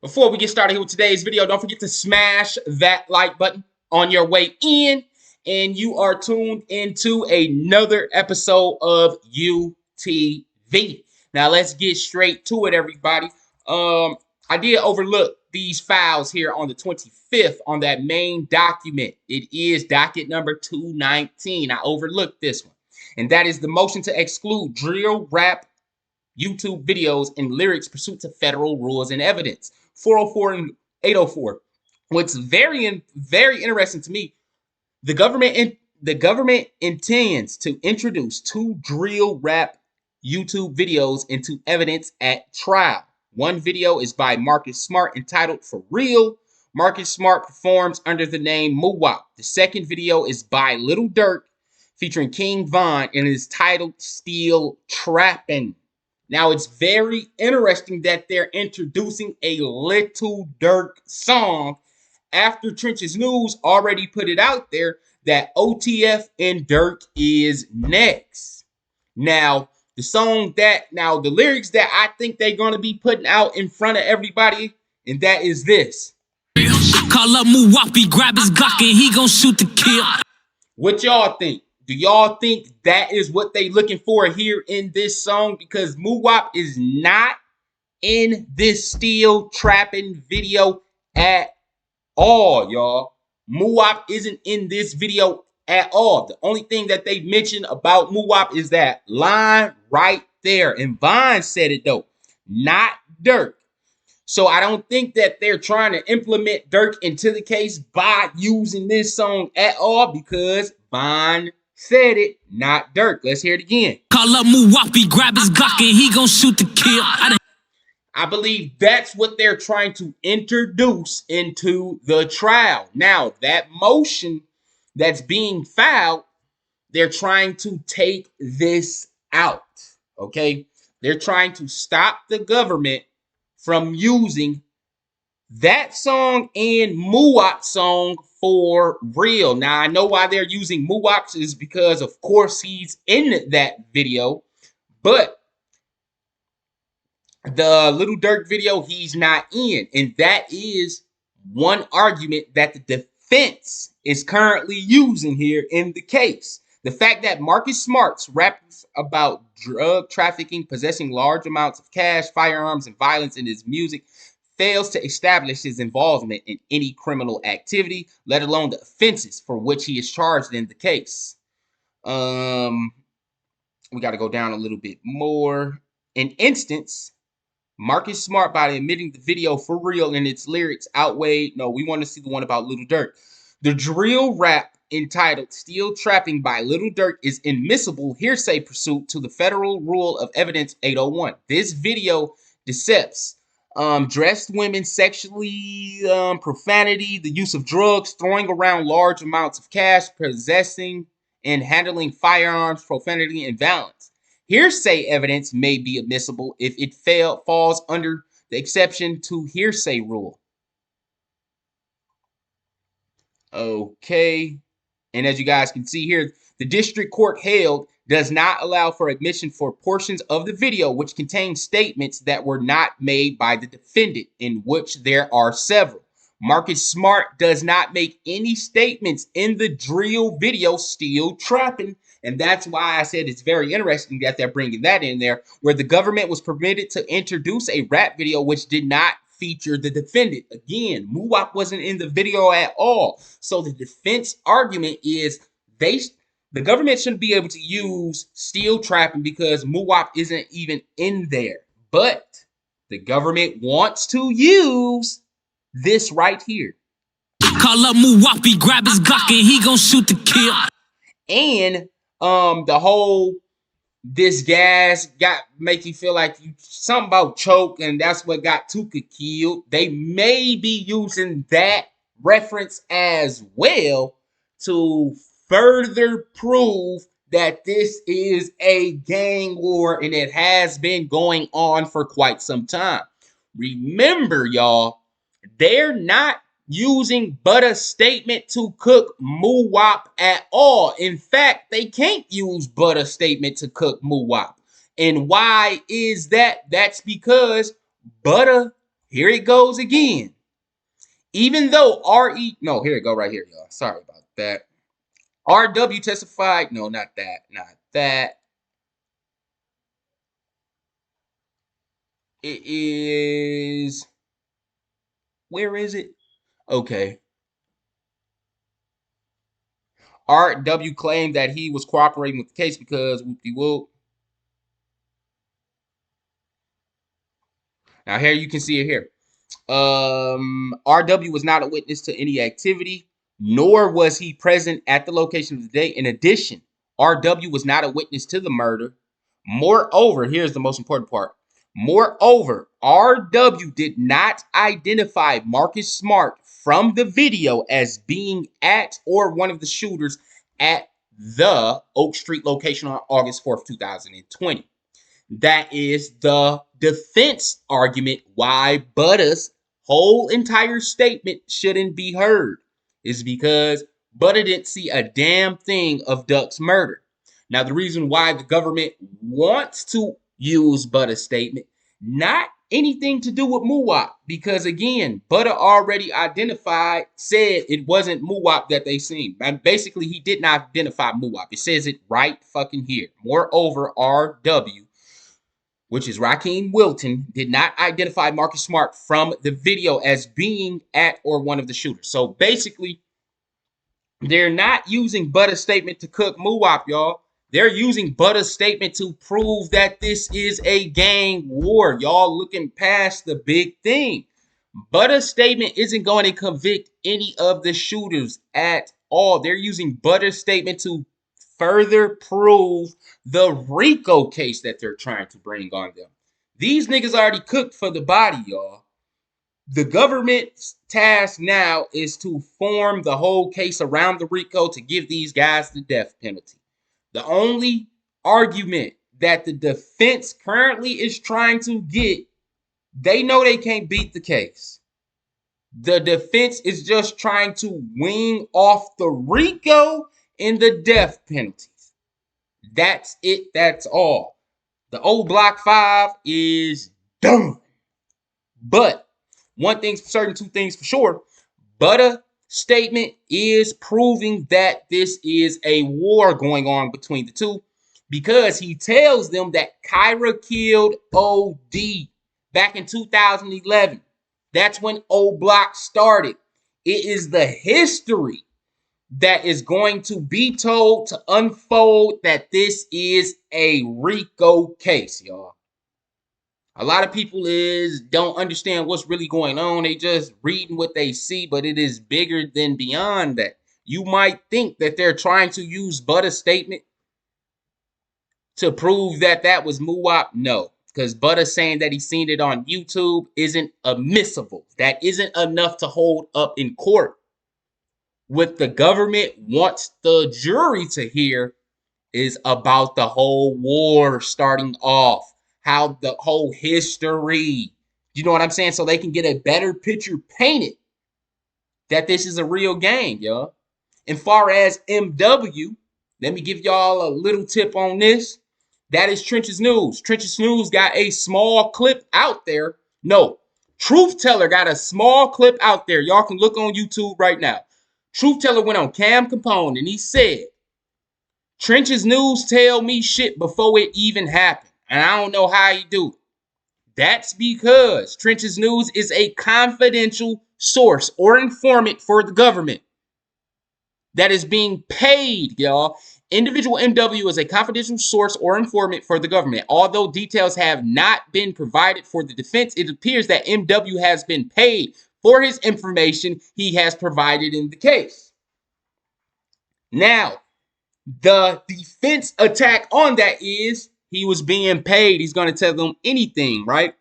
Before we get started here with today's video, don't forget to smash that like button on your way in. And you are tuned into another episode of UTV. Now let's get straight to it, everybody. I did overlook these files here on the 25th on that main document. It is docket number 219. I overlooked this one. And that is the motion to exclude drill rap YouTube videos and lyrics pursuant to federal rules and evidence. 404 and 804. What's very interesting to me, the government intends to introduce two drill rap YouTube videos into evidence at trial. One video is by Marcus Smart entitled "For Real." Marcus Smart performs under the name Muwop. The second video is by Lil Durk featuring King Von and is titled "Still Trappin'." Now, it's very interesting that they're introducing a Lil Durk song after Trenches News already put it out there that OTF and DURK is next. Now, the lyrics that I think they're going to be putting out in front of everybody, and that is this. Call up Muwapi, grab his Glock, and he gon' shoot the kill. What y'all think? Do y'all think that is what they looking for here in this song? Because Muwop is not in this Still Trapping video at all, y'all. Muwop isn't in this video at all. The only thing that they mentioned about Muwop is that line right there. And Vine said it though, not Durk. So I don't think that they're trying to implement Durk into the case by using this song at all, because Vine said it, not Durk. Let's hear it again. Call up Muwapi, grab his Glock, and he gon' shoot the kill. I believe that's what they're trying to introduce into the trial. Now, that motion that's being filed, they're trying to take this out, okay? They're trying to stop the government from using that song and Muwop's song for real. Now, I know why they're using Muwop's is because, of course, he's in that video, but the Lil Durk video, he's not in. And that is one argument that the defense is currently using here in the case. The fact that Marcus Smart's raps about drug trafficking, possessing large amounts of cash, firearms, and violence in his music fails to establish his involvement in any criminal activity, let alone the offenses for which he is charged in the case. We got to go down a little bit more. In instance, Marcus Smart, by admitting the video For Real and its lyrics outweighed. No, we want to see the one about Lil Durk. The drill rap entitled "Still Trapping" by Lil Durk is admissible hearsay pursuant to the Federal Rule of Evidence 801. This video depicts dressed women, sexually profanity, the use of drugs, throwing around large amounts of cash, possessing and handling firearms, profanity, and violence. Hearsay evidence may be admissible if it falls under the exception to hearsay rule. Okay. And as you guys can see here, the district court held does not allow for admission for portions of the video which contain statements that were not made by the defendant, in which there are several. Marcus Smart does not make any statements in the drill video Still Trapping. And that's why I said it's very interesting that they're bringing that in there, where the government was permitted to introduce a rap video which did not feature the defendant. Again, Muwop wasn't in the video at all. So the defense argument is the government shouldn't be able to use Still Trapping because Muwop isn't even in there. But the government wants to use this right here. Call up Muwapi, grab his Glock, and he gon' shoot the kill. And the whole this gas make you feel like you something about choke, and that's what got Tuka killed. They may be using that reference as well to further prove that this is a gang war and it has been going on for quite some time. Remember, y'all, they're not using but a statement to cook Muwop at all. In fact, they can't use but a statement to cook Muwop. And why is that? That's because Butter, here it goes again. Even though no, here it go right here, y'all. Sorry about that. RW testified, no, not that. It is, where is it? Okay. RW claimed that he was cooperating with the case because whoop-de-whoop. Now here you can see it here. RW was not a witness to any activity, nor was he present at the location of the day. In addition, RW was not a witness to the murder. Moreover, here's the most important part. Moreover, RW did not identify Marcus Smart from the video as being at or one of the shooters at the Oak Street location on August 4th, 2020. That is the defense argument why Butta's whole entire statement shouldn't be heard, is because Butta didn't see a damn thing of Duck's murder. Now, the reason why the government wants to use Butta's statement, not anything to do with Muwap, because again, Butta already said it wasn't Muwap that they seen. And basically, he did not identify Muwap. It says it right fucking here. Moreover, RW, which is Raheem Wilton, did not identify Marcus Smart from the video as being at or one of the shooters. So basically, they're not using Butta's statement to cook Muwap, y'all. They're using Butta's statement to prove that this is a gang war. Y'all looking past the big thing. Butta's statement isn't going to convict any of the shooters at all. They're using Butta's statement to further prove the RICO case that they're trying to bring on them. These niggas already cooked for the body, y'all. The government's task now is to form the whole case around the RICO to give these guys the death penalty. The only argument that the defense currently is trying to get, they know they can't beat the case. The defense is just trying to wing off the RICO and the death penalties. That's it. That's all. The old Block 5 is done. But one thing's for certain, two things for sure. Butta's statement is proving that this is a war going on between the two, because he tells them that Kyra killed OD back in 2011. That's when O Block started. It is the history that is going to be told to unfold that this is a RICO case, y'all. A lot of people don't understand what's really going on. They just reading what they see, but it is bigger than beyond that. You might think that they're trying to use Butta's statement to prove that that was Muwap. No, because Butta saying that he's seen it on YouTube isn't admissible. That isn't enough to hold up in court. What the government wants the jury to hear is about the whole war starting off. How the whole history, you know what I'm saying? So they can get a better picture painted that this is a real gang, y'all. And far as MW, let me give y'all a little tip on this. That is Trench's News. Trench's News got a small clip out there. No, Truth Teller got a small clip out there. Y'all can look on YouTube right now. Truth Teller went on Cam Capone and he said, Trench's News tell me shit before it even happened. And I don't know how he do it. That's because Trench's News is a confidential source or informant for the government that is being paid, y'all. Individual MW is a confidential source or informant for the government. Although details have not been provided for the defense, it appears that MW has been paid for his information he has provided in the case. Now, the defense attack on that is he was being paid. He's going to tell them anything, right?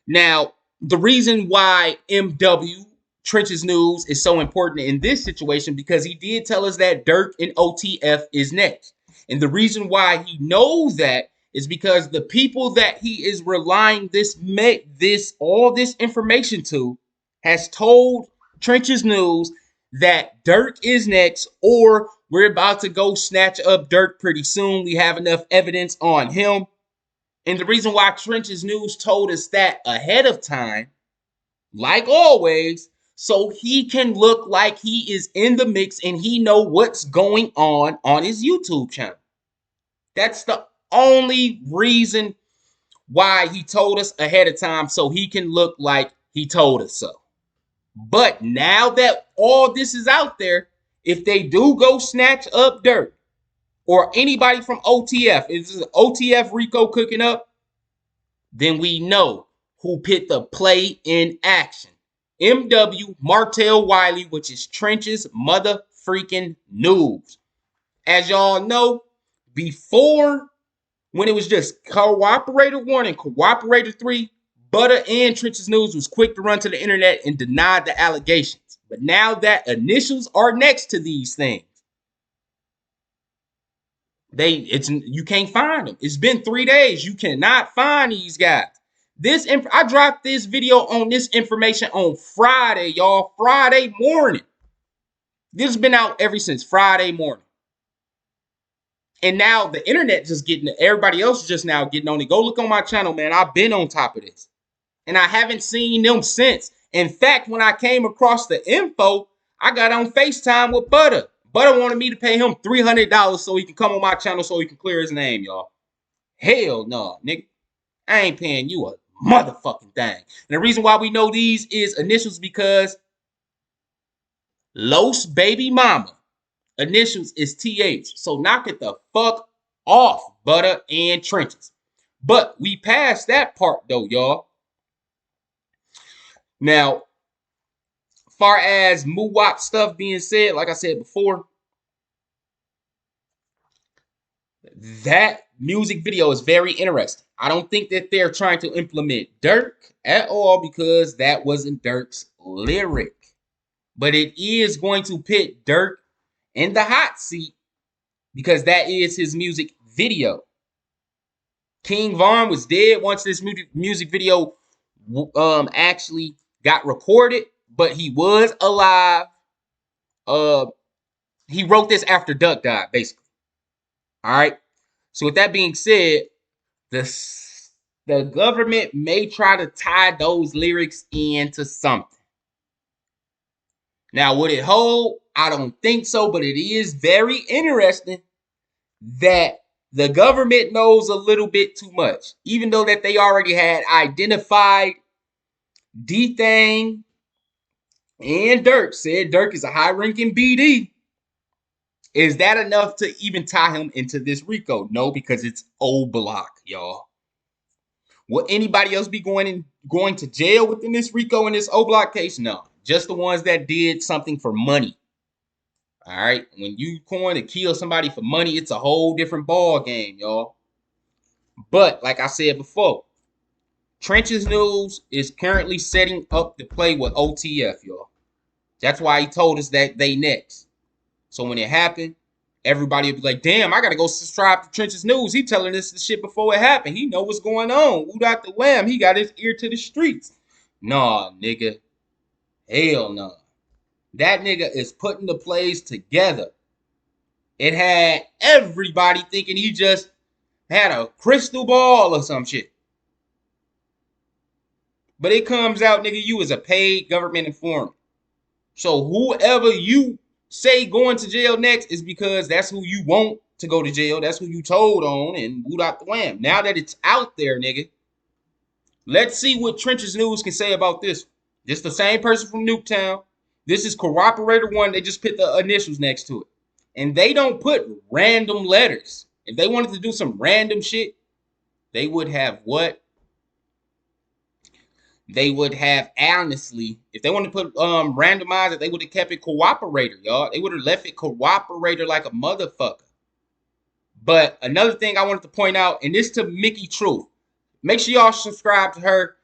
Now, the reason why MW, Trench's News, is so important in this situation, because he did tell us that DURK and OTF is next. And the reason why he knows that is because the people that he is relying all this information to has told Trench's News that DURK is next, or we're about to go snatch up DURK pretty soon. We have enough evidence on him. And the reason why Trench's News told us that ahead of time like always, so he can look like he is in the mix and he know what's going on his YouTube channel. That's the only reason why he told us ahead of time, so he can look like he told us so. But now that all this is out there, if they do go snatch up DURK or anybody from OTF, is OTF R.I.C.O cooking up? Then we know who put the play in action. MW Martell Wiley, which is Trench's mother freaking news. As y'all know, before, when it was just Cooperator 1 and Cooperator 3, Butter and Trench's News was quick to run to the internet and deny the allegations. But now that initials are next to these things, you can't find them. It's been 3 days. You cannot find these guys. I dropped this video on this information on Friday, y'all. Friday morning. This has been out ever since Friday morning. And now the internet just everybody else just now getting on it. Go look on my channel, man. I've been on top of this. And I haven't seen them since. In fact, when I came across the info, I got on FaceTime with Butter. Butter wanted me to pay him $300 so he can come on my channel so he can clear his name, y'all. Hell no, nigga. I ain't paying you a motherfucking thing. And the reason why we know these is initials because Los baby mama initials is TH. So knock it the fuck off, Butter and Trenches. But we passed that part though, y'all. Now, far as Muwop stuff being said, like I said before, that music video is very interesting. I don't think that they're trying to implement DURK at all because that wasn't DURK's lyric. But it is going to put DURK in the hot seat because that is his music video. King Von was dead once this music video actually got recorded, but he was alive. He wrote this after Duck died, basically. All right. So with that being said, the government may try to tie those lyrics into something. Now, would it hold? I don't think so, but it is very interesting that the government knows a little bit too much, even though that they already had identified D-Thang and DURK, said DURK is a high-ranking BD. Is that enough to even tie him into this R.I.C.O? No, because it's O-Block, y'all. Will anybody else be going to jail within this R.I.C.O in this O-Block case? No, just the ones that did something for money. All right, when you going to kill somebody for money, it's a whole different ball game, y'all. But like I said before, Trench's News is currently setting up to play with OTF, y'all. That's why he told us that they next. So when it happened, everybody would be like, damn, I got to go subscribe to Trench's News. He telling us the shit before it happened. He know what's going on. Who got the wham? He got his ear to the streets. Nah, nigga. Hell no. That nigga is putting the plays together. It had everybody thinking he just had a crystal ball or some shit. But it comes out, nigga, you is a paid government informant. So whoever you say going to jail next is because that's who you want to go to jail. That's who you told on and boot out the wham. Now that it's out there, nigga, let's see what Trench's News can say about this. This the same person from Nuketown. This is Cooperator 1. They just put the initials next to it. And they don't put random letters. If they wanted to do some random shit, they would have what? They would have, honestly, if they wanted to put randomize it, they would have kept it Cooperator, y'all. They would have left it Cooperator like a motherfucker. But another thing I wanted to point out, and this to Mickey Truth. Make sure y'all subscribe to her.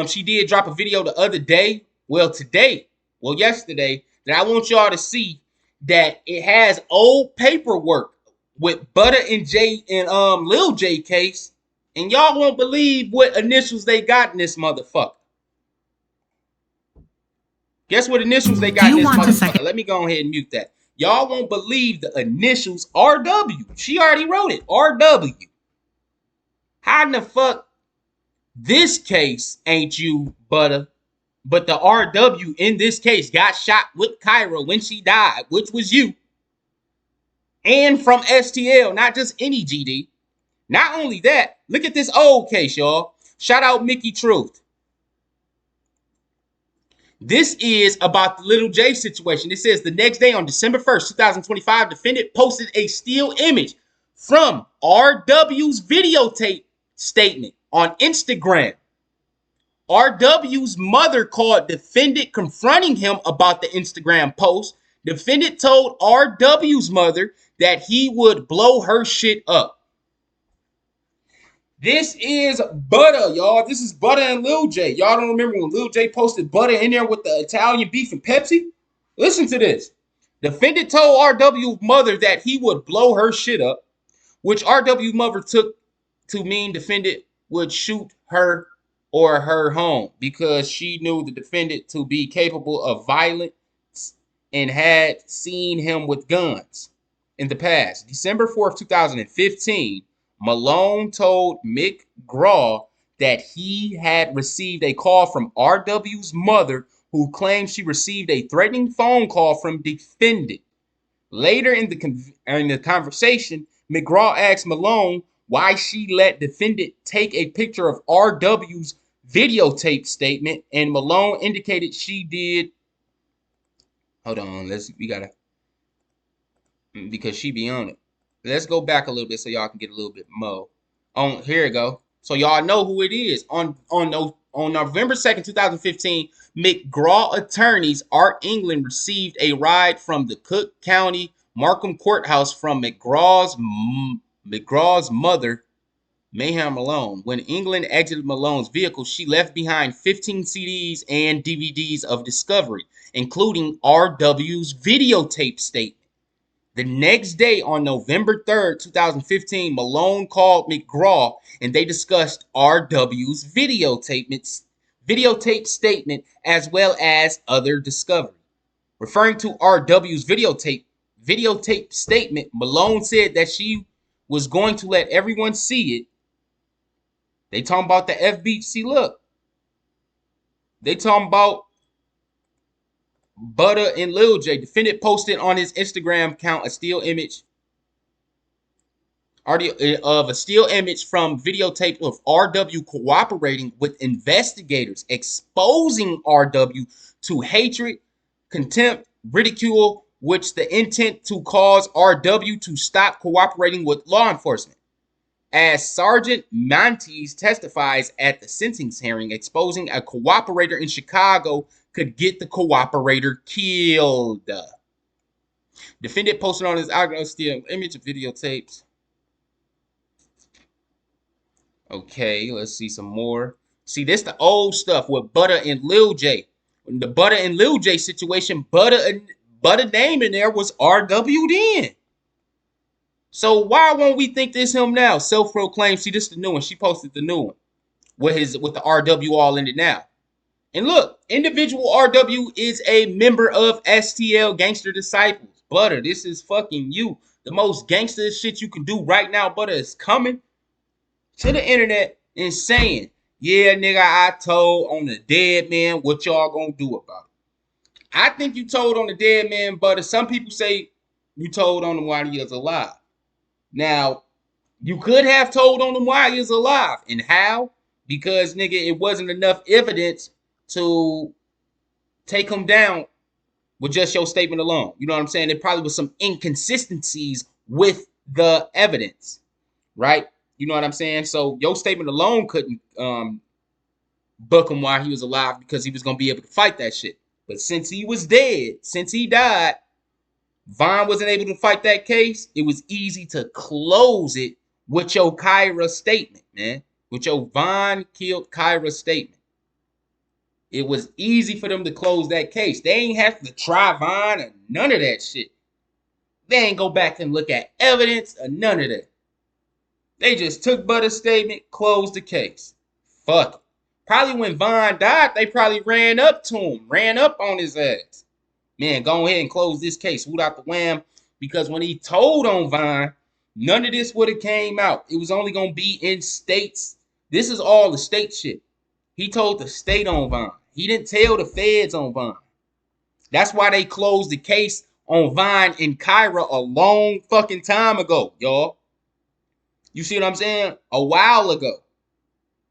She did drop a video the other day. Yesterday, that I want y'all to see that it has old paperwork with Butter and Lil J case. And y'all won't believe what initials they got in this motherfucker. Guess what initials they got in this motherfucker? Let me go ahead and mute that. Y'all won't believe the initials RW. She already wrote it. RW. How in the fuck this case ain't you, Butter? But the RW in this case got shot with Kyra when she died, which was you. And from STL, not just any GD. Not only that, look at this old case, y'all. Shout out Mickey Truth. This is about the Little J situation. It says the next day on December 1st, 2025, defendant posted a still image from RW's videotape statement on Instagram. RW's mother called defendant confronting him about the Instagram post. Defendant told RW's mother that he would blow her shit up. This is Butter, y'all. This is Butter and Lil J. Y'all don't remember when Lil J posted Butter in there with the Italian beef and Pepsi? Listen to this. Defendant told RW's mother that he would blow her shit up, which RW's mother took to mean defendant would shoot her or her home because she knew the defendant to be capable of violence and had seen him with guns in the past. December 4th, 2015, Malone told McGraw that he had received a call from RW's mother who claimed she received a threatening phone call from defendant. Later in the conversation, McGraw asked Malone why she let defendant take a picture of RW's videotape statement, and Malone indicated she did. Hold on, because she be on it. Let's go back a little bit so y'all can get a little bit more. Here we go. So y'all know who it is. On November 2nd, 2015, McGraw attorneys Art England received a ride from the Cook County Markham Courthouse from McGraw's mother, Mayhem Malone. When England exited Malone's vehicle, she left behind 15 CDs and DVDs of discovery, including RW's videotape statement. The next day, on November 3rd, 2015, Malone called McGraw and they discussed RW's videotape statement as well as other discovery. Referring to RW's videotape statement, Malone said that she was going to let everyone see it. They talking about the FBC look. They talking about Butter and Lil J. Defendant posted on his Instagram account a still image from videotape of RW cooperating with investigators, exposing RW to hatred, contempt, ridicule, which the intent to cause RW to stop cooperating with law enforcement. As Sergeant Montes testifies at the sentencing hearing, exposing a cooperator in Chicago could get the cooperator killed. Defendant posted on his still image of videotapes. Okay, let's see some more. See, this the old stuff with Butter and Lil J. In the Butter and Lil J situation, Butter name in there was RW then. So why won't we think this him now? Self-proclaimed. See, this is the new one. She posted the new one with the RW all in it now. And look, individual RW is a member of STL Gangster Disciples. Butter, this is fucking you. The most gangster shit you can do right now, Butter, is coming to the internet and saying, yeah, nigga, I told on the dead man. What y'all gonna do about it? I think you told on the dead man, Butter. Some people say you told on him while he was alive. Now, you could have told on him while he was alive. And how? Because, nigga, it wasn't enough evidence to take him down with just your statement alone. You know what I'm saying? There probably was some inconsistencies with the evidence, right? You know what I'm saying? So your statement alone couldn't book him while he was alive because he was going to be able to fight that shit. But since he was dead, since he died, Vaughn wasn't able to fight that case. It was easy to close it with your Kyra statement, man. With your Vaughn killed Kyra statement. It was easy for them to close that case. They ain't have to try Vaughn or none of that shit. They ain't go back and look at evidence or none of that. They just took Butter's statement, closed the case. Fuck it. Probably when Vaughn died, they probably ran up to him, ran up on his ass. Man, go ahead and close this case. Woot out the wham. Because when he told on Vaughn, none of this would have came out. It was only going to be in states. This is all the state shit. He told the state on Vaughn. He didn't tell the feds on Vine. That's why they closed the case on Vine and Kyra a long fucking time ago, y'all. You see what I'm saying? A while ago.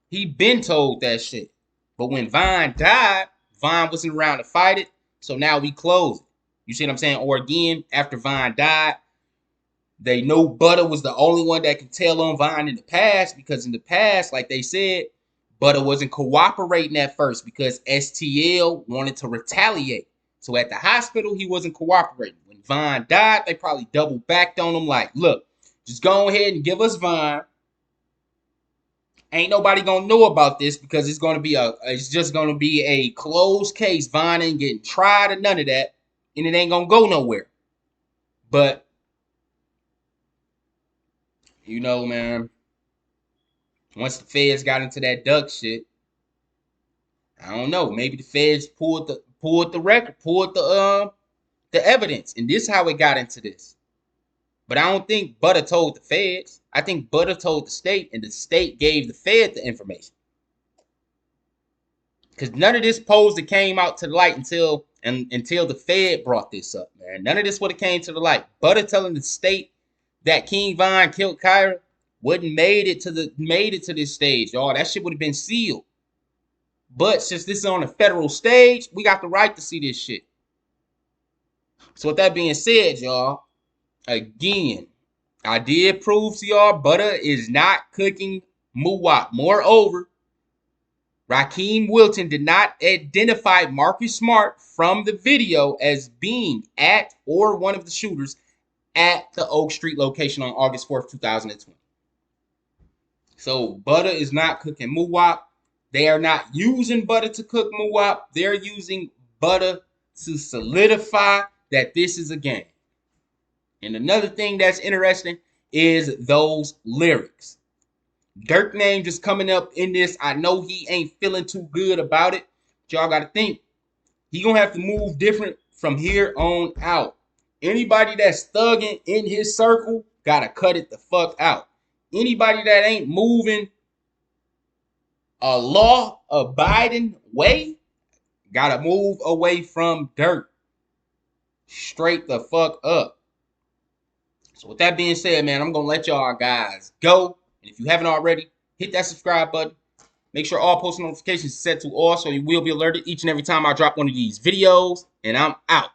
He been told that shit. But when Vine died, Vine wasn't around to fight it. So now we close it. You see what I'm saying? Or again, after Vine died, they know Butter was the only one that could tell on Vine in the past, because in the past, like they said, Butter wasn't cooperating at first because STL wanted to retaliate. So at the hospital, he wasn't cooperating. When Vine died, they probably double backed on him like, look, just go ahead and give us Vine. Ain't nobody gonna know about this because it's just gonna be a closed case. Vine ain't getting tried or none of that, and it ain't gonna go nowhere. But you know, man, once the feds got into that DURK shit, I don't know. Maybe the feds pulled the record, pulled the evidence, and this is how it got into this. But I don't think Butter told the feds. I think Butter told the state, and the state gave the fed the information. Because none of this supposed to came out to the light until the Fed brought this up, man. None of this would have came to the light. Butter telling the state that King Von killed Kyra wouldn't made it to this stage, y'all. That shit would have been sealed. But since this is on a federal stage, we got the right to see this shit. So with that being said, y'all, again, I did prove to y'all Butter is not cooking Muwap. Moreover, Raheem Wilton did not identify Marcus Smart from the video as being at or one of the shooters at the Oak Street location on August 4th, 2020. So Butter is not cooking Muwap. They are not using Butter to cook Muwap. They're using Butter to solidify that this is a game. And another thing that's interesting is those lyrics. DURK name just coming up in this. I know he ain't feeling too good about it. But y'all got to think. He going to have to move different from here on out. Anybody that's thugging in his circle got to cut it the fuck out. Anybody that ain't moving a law-abiding way got to move away from DURK. Straight the fuck up. So with that being said, man, I'm going to let y'all guys go. And if you haven't already, hit that subscribe button. Make sure all post notifications are set to all so you will be alerted each and every time I drop one of these videos. And I'm out.